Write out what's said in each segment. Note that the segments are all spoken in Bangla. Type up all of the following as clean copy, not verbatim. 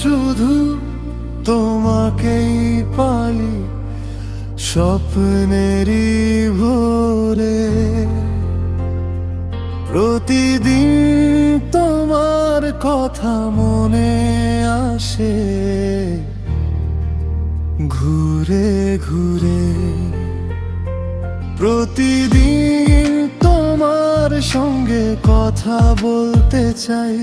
শুধু তোমাকেই পাই স্বপ্নেরই ভোরে। প্রতিদিন তোমার কথা মনে আসে ঘুরে ঘুরে। প্রতিদিন তোমার সঙ্গে কথা বলতে চাই,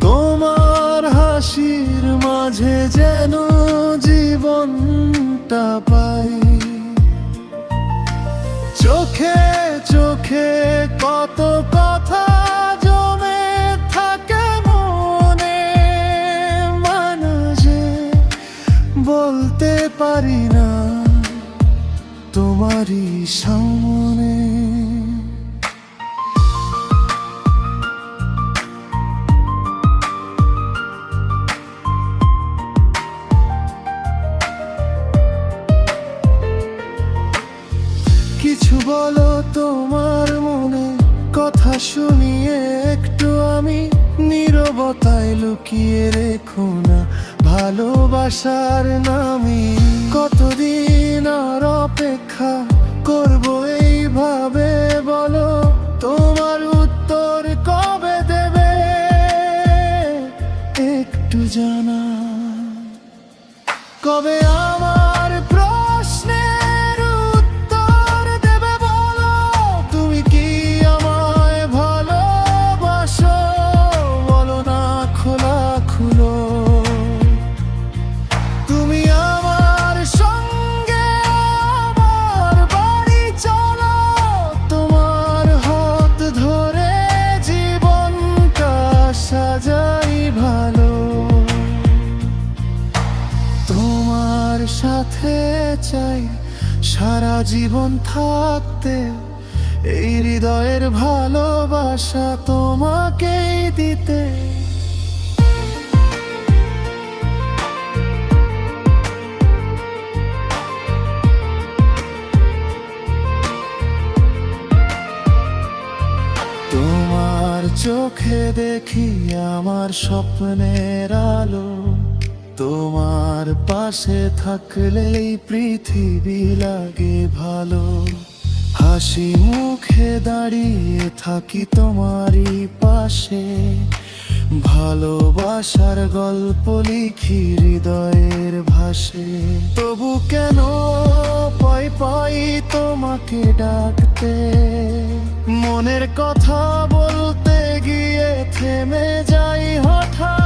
তোমার হাসির মাঝে যেন জীবনটা পাই। চোখে চোখে কত কথা জমে থাকে মনে, মাঝে বলতে পারি না তোমারই সামনে। কিছু বলো তোমার মনে, কথা শুনিয়ে একটু আমি নীরবতায় লুকিয়ে রেখো না ভালোবাসার নামে। কতদিন আর অপেক্ষা করবো এইভাবে, বলো তোমার উত্তর কবে দেবে একটু জানা। কবে আমার প্রশ্নের উত্তর দেবে বলো, তুমি কি আমায় ভালোবাসো? বলো না খোলা খুলো, তুমি আমার সঙ্গে আমার বাড়ি চলো। তোমার হাত ধরে জীবনটা সাজাই ভালো, তোমার সাথে চাই সারা জীবন থাকতে। এই হৃদয়ের ভালোবাসা তোমাকেই দিতে। তোমার চোখে দেখি আমার স্বপ্নের আলো, তোমার পাশে থাকলেই পৃথিবী লাগে ভালো। হাসি মুখে দাঁড়িয়ে থাকি তোমারই পাশে, ভালোবাসার গল্প লিখি হৃদয়ের ভাষে। তবু কেন পাই পাই তোমাকে ডাকতে, মনের কথা বলতে গিয়ে থেমে যাই হঠাৎ।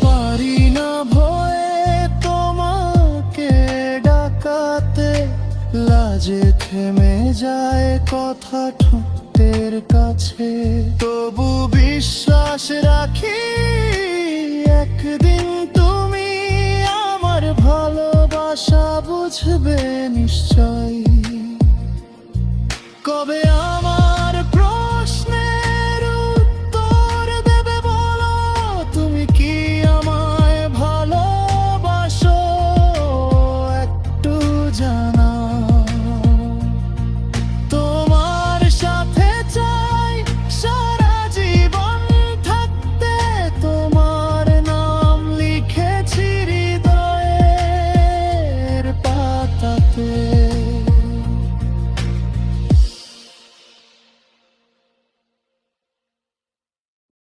পারি না ভয়ে তোমাকে ডাকাতে, লাজে থেমে যায় কথা ঠোঁটের কাছে। তবু বিশ্বাস রাখি একদিন তুমি আমার ভালোবাসা বুঝবে নিশ্চয়।